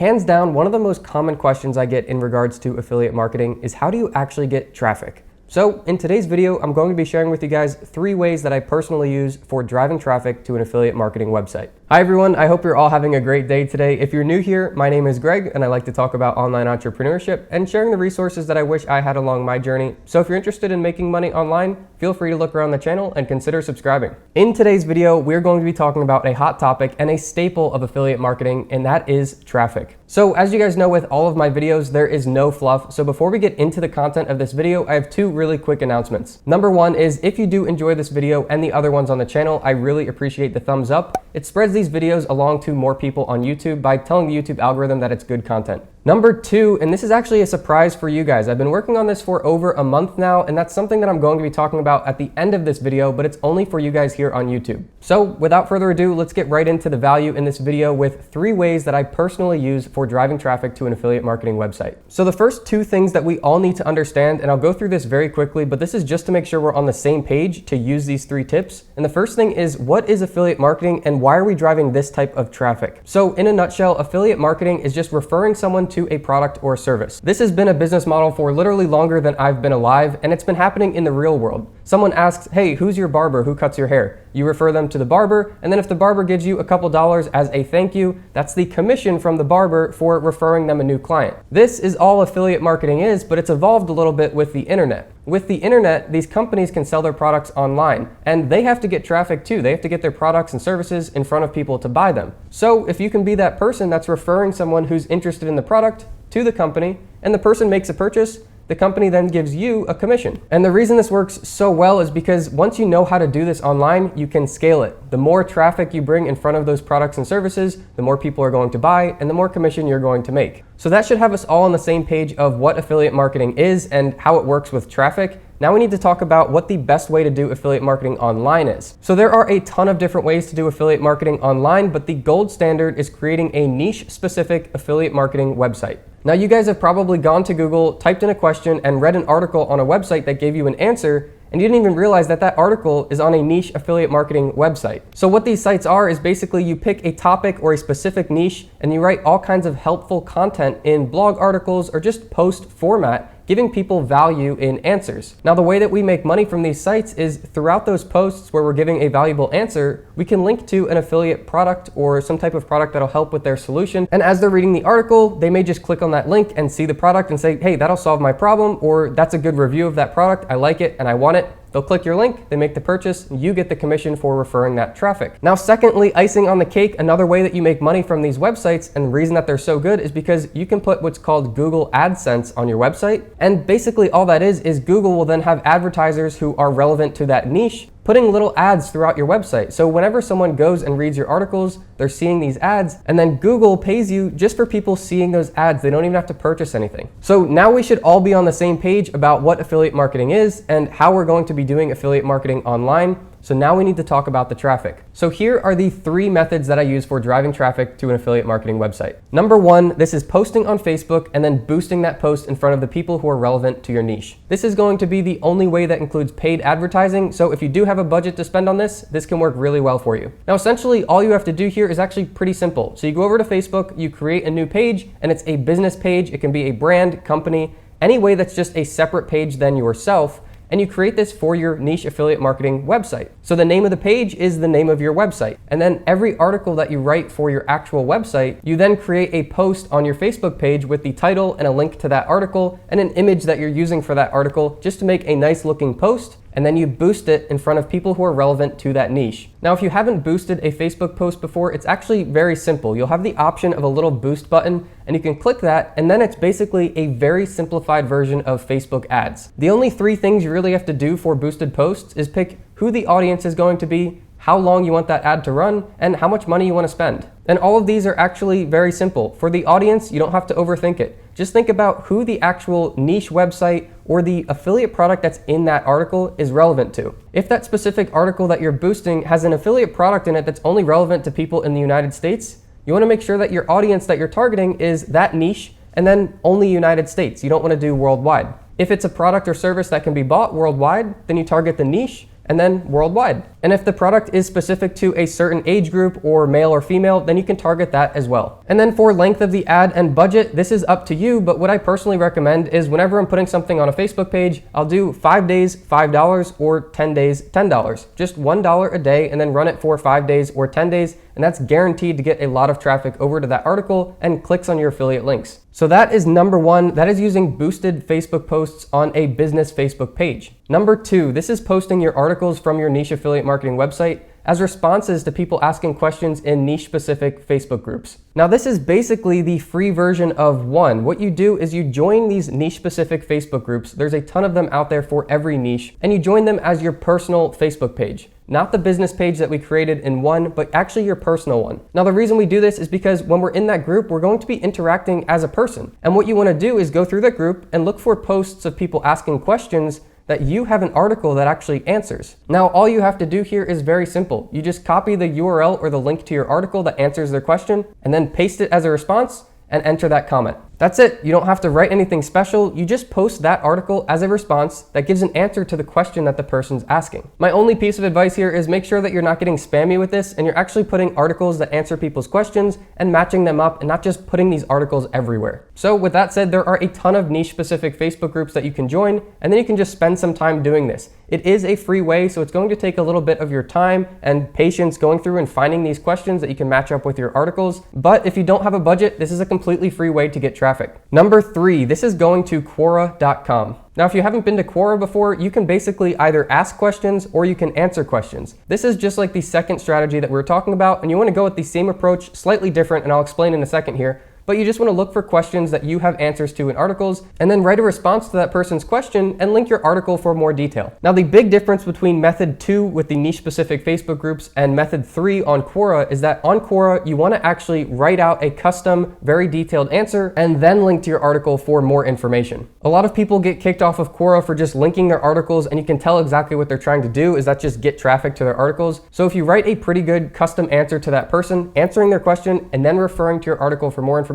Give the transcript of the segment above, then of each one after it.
Hands down, one of the most common questions I get in regards to affiliate marketing is how do you actually get traffic? So in today's video, I'm going to be sharing with you guys 3 ways that I personally use for driving traffic to an affiliate marketing website. Hi everyone, I hope you're all having a great day today. If you're new here, my name is Greg and I like to talk about online entrepreneurship and sharing the resources that I wish I had along my journey. So if you're interested in making money online, feel free to look around the channel and consider subscribing. In today's video, we're going to be talking about a hot topic and a staple of affiliate marketing, and that is traffic. So as you guys know, with all of my videos, there is no fluff. So before we get into the content of this video, I have 2 really quick announcements. Number 1 is if you do enjoy this video and the other ones on the channel, I really appreciate the thumbs up. It spreads these videos along to more people on YouTube by telling the YouTube algorithm that it's good content. Number 2, and this is actually a surprise for you guys. I've been working on this for over a month now, and that's something that I'm going to be talking about at the end of this video, but it's only for you guys here on YouTube. So without further ado, let's get right into the value in this video with 3 ways that I personally use for driving traffic to an affiliate marketing website. So the first 2 things that we all need to understand, and I'll go through this very quickly, but this is just to make sure we're on the same page to use these 3 tips. And the first thing is, what is affiliate marketing and why are we driving this type of traffic? So in a nutshell, affiliate marketing is just referring someone to a product or service. This has been a business model for literally longer than I've been alive, and it's been happening in the real world. Someone asks, hey, who's your barber? Who cuts your hair? You refer them to the barber, and then if the barber gives you a couple dollars as a thank you, that's the commission from the barber for referring them a new client. This is all affiliate marketing is, but it's evolved a little bit with the internet. With the internet, these companies can sell their products online, and they have to get traffic too. They have to get their products and services in front of people to buy them. So if you can be that person that's referring someone who's interested in the product to the company, and the person makes a purchase, the company then gives you a commission. And the reason this works so well is because once you know how to do this online, you can scale it. The more traffic you bring in front of those products and services, the more people are going to buy and the more commission you're going to make. So that should have us all on the same page of what affiliate marketing is and how it works with traffic. Now we need to talk about what the best way to do affiliate marketing online is. So there are a ton of different ways to do affiliate marketing online, but the gold standard is creating a niche specific affiliate marketing website. Now you guys have probably gone to Google, typed in a question, and read an article on a website that gave you an answer, and you didn't even realize that that article is on a niche affiliate marketing website. So what these sites are is basically you pick a topic or a specific niche and you write all kinds of helpful content in blog articles or just post format, giving people value in answers. Now the way that we make money from these sites is throughout those posts where we're giving a valuable answer, we can link to an affiliate product or some type of product that'll help with their solution. And as they're reading the article, they may just click on that link and see the product and say, hey, that'll solve my problem, or that's a good review of that product, I like it and I want it. They'll click your link, they make the purchase, and you get the commission for referring that traffic. Now, secondly, icing on the cake, another way that you make money from these websites, and the reason that they're so good is because you can put what's called Google Adsense on your website. And basically all that is Google will then have advertisers who are relevant to that niche putting little ads throughout your website. So whenever someone goes and reads your articles, they're seeing these ads, and then Google pays you just for people seeing those ads. They don't even have to purchase anything. So now we should all be on the same page about what affiliate marketing is and how we're going to be doing affiliate marketing online. So now we need to talk about the traffic. So here are the 3 methods that I use for driving traffic to an affiliate marketing website. Number 1, this is posting on Facebook and then boosting that post in front of the people who are relevant to your niche. This is going to be the only way that includes paid advertising. So if you do have a budget to spend on this can work really well for you. Now, essentially all you have to do here is actually pretty simple. So you go over to Facebook, you create a new page, and it's a business page. It can be a brand, company, any way that's just a separate page than yourself. And you create this for your niche affiliate marketing website. So the name of the page is the name of your website. And then every article that you write for your actual website, you then create a post on your Facebook page with the title and a link to that article and an image that you're using for that article just to make a nice looking post. And then you boost it in front of people who are relevant to that niche. Now, if you haven't boosted a Facebook post before, it's actually very simple. You'll have the option of a little boost button, and you can click that, and then it's basically a very simplified version of Facebook ads. The only 3 things you really have to do for boosted posts is pick who the audience is going to be, how long you want that ad to run, and how much money you want to spend. And all of these are actually very simple. For the audience, you don't have to overthink it. Just think about who the actual niche website or the affiliate product that's in that article is relevant to. If that specific article that you're boosting has an affiliate product in it that's only relevant to people in the United States, you want to make sure that your audience that you're targeting is that niche and then only United States. You don't want to do worldwide. If it's a product or service that can be bought worldwide, then you target the niche and then worldwide. And if the product is specific to a certain age group or male or female, then you can target that as well. And then for length of the ad and budget, this is up to you, but what I personally recommend is whenever I'm putting something on a Facebook page, I'll do 5 days, $5, or 10 days, $10. Just $1 a day, and then run it for 5 days or 10 days, and that's guaranteed to get a lot of traffic over to that article and clicks on your affiliate links. So that is number one. That is using boosted Facebook posts on a business Facebook page. Number two, this is posting your articles from your niche affiliate marketing website as responses to people asking questions in niche-specific Facebook groups. Now, this is basically the free version of one. What you do is you join these niche-specific Facebook groups. There's a ton of them out there for every niche, and you join them as your personal Facebook page. Not the business page that we created in one, but actually your personal one. Now, the reason we do this is because when we're in that group, we're going to be interacting as a person. And what you want to do is go through that group and look for posts of people asking questions that you have an article that actually answers. Now, all you have to do here is very simple. You just copy the URL or the link to your article that answers their question, and then paste it as a response and enter that comment. That's it. You don't have to write anything special. You just post that article as a response that gives an answer to the question that the person's asking. My only piece of advice here is make sure that you're not getting spammy with this and you're actually putting articles that answer people's questions and matching them up and not just putting these articles everywhere. So with that said, there are a ton of niche specific Facebook groups that you can join, and then you can just spend some time doing this. It is a free way, so it's going to take a little bit of your time and patience going through and finding these questions that you can match up with your articles. But if you don't have a budget, this is a completely free way to get traffic. Number three, this is going to Cora.com. Now, if you haven't been to Cora before, you can basically either ask questions or you can answer questions. This is just like the second strategy that we were talking about, and you want to go with the same approach, slightly different, and I'll explain in a second here. But you just want to look for questions that you have answers to in articles, and then write a response to that person's question and link your article for more detail. Now, the big difference between method 2 with the niche specific Facebook groups and method 3 on Cora is that on Cora, you want to actually write out a custom, very detailed answer and then link to your article for more information. A lot of people get kicked off of Cora for just linking their articles, and you can tell exactly what they're trying to do is that just get traffic to their articles. So if you write a pretty good custom answer to that person, answering their question and then referring to your article for more information,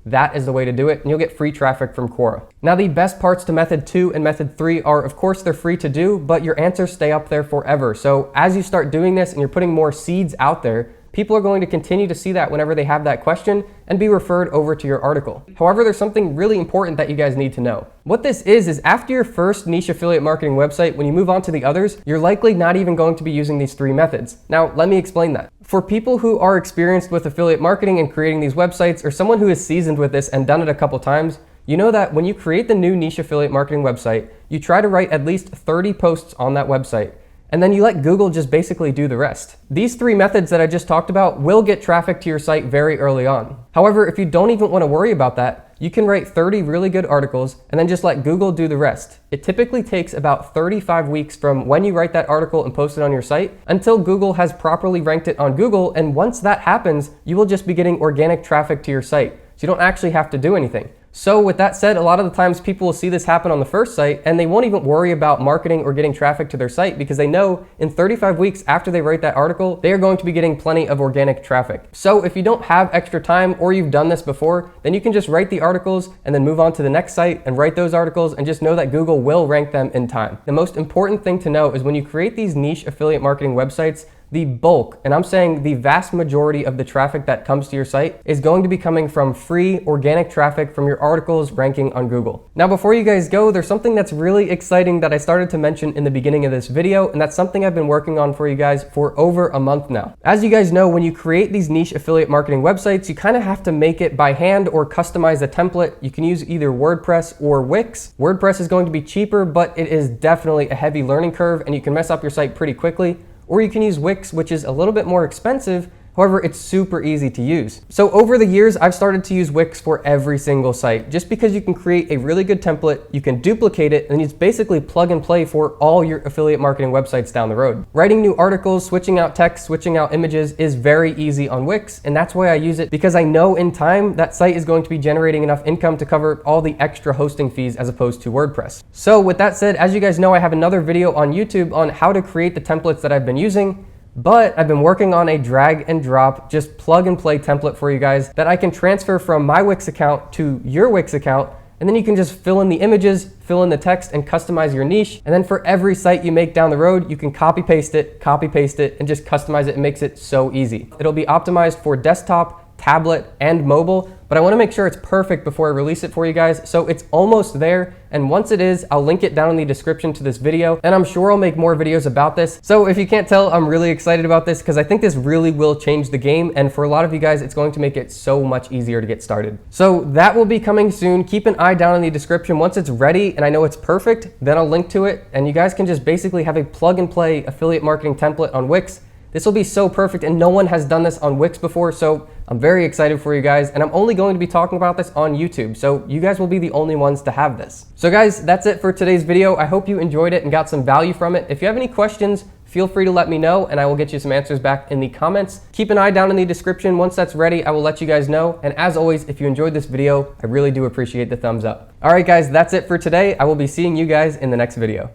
that is the way to do it, and you'll get free traffic from Cora. Now, the best parts to method 2 and method 3 are, of course, they're free to do, but your answers stay up there forever. So as you start doing this and you're putting more seeds out there, people are going to continue to see that whenever they have that question and be referred over to your article. However, there's something really important that you guys need to know. What this is after your first niche affiliate marketing website, when you move on to the others, you're likely not even going to be using these 3 methods. Now, let me explain that. For people who are experienced with affiliate marketing and creating these websites, or someone who is seasoned with this and done it a couple times, you know that when you create the new niche affiliate marketing website, you try to write at least 30 posts on that website, and then you let Google just basically do the rest. These 3 methods that I just talked about will get traffic to your site very early on. However, if you don't even want to worry about that, you can write 30 really good articles and then just let Google do the rest. It typically takes about 35 weeks from when you write that article and post it on your site until Google has properly ranked it on Google, and once that happens, you will just be getting organic traffic to your site. So you don't actually have to do anything. So with that said, a lot of the times people will see this happen on the first site and they won't even worry about marketing or getting traffic to their site because they know in 35 weeks after they write that article, they are going to be getting plenty of organic traffic. So if you don't have extra time or you've done this before, then you can just write the articles and then move on to the next site and write those articles and just know that Google will rank them in time. The most important thing to know is when you create these niche affiliate marketing websites, the bulk, and I'm saying the vast majority of the traffic that comes to your site is going to be coming from free organic traffic from your articles ranking on Google. Now, before you guys go, there's something that's really exciting that I started to mention in the beginning of this video, and that's something I've been working on for you guys for over a month now. As you guys know, when you create these niche affiliate marketing websites, you kind of have to make it by hand or customize a template. You can use either WordPress or Wix. WordPress is going to be cheaper, but it is definitely a heavy learning curve and you can mess up your site pretty quickly. Or you can use Wix, which is a little bit more expensive. However, it's super easy to use. So over the years, I've started to use Wix for every single site, just because you can create a really good template, you can duplicate it, and it's basically plug and play for all your affiliate marketing websites down the road. Writing new articles, switching out text, switching out images is very easy on Wix, and that's why I use it, because I know in time that site is going to be generating enough income to cover all the extra hosting fees as opposed to WordPress. So with that said, as you guys know, I have another video on YouTube on how to create the templates that I've been using. But I've been working on a drag and drop, just plug and play template for you guys that I can transfer from my Wix account to your Wix account And then you can just fill in the images, fill in the text, and customize your niche. And then for every site you make down the road, you can copy paste it, and just customize it. It makes it so easy. It'll be optimized for desktop, tablet, and mobile, but I want to make sure it's perfect before I release it for you guys. So it's almost there, and once it is, I'll link it down in the description to this video, and I'm sure I'll make more videos about this. So if you can't tell, I'm really excited about this because I think this really will change the game, and for a lot of you guys, it's going to make it so much easier to get started. So that will be coming soon. Keep an eye down in the description. Once it's ready and I know it's perfect, then I'll link to it, and you guys can just basically have a plug and play affiliate marketing template on Wix. This will be so perfect, and no one has done this on Wix before, so I'm very excited for you guys, and I'm only going to be talking about this on YouTube, so you guys will be the only ones to have this. So guys, that's it for today's video. I hope you enjoyed it and got some value from it. If you have any questions, feel free to let me know, and I will get you some answers back in the comments. Keep an eye down in the description. Once that's ready, I will let you guys know, and as always, if you enjoyed this video, I really do appreciate the thumbs up. All right guys, that's it for today. I will be seeing you guys in the next video.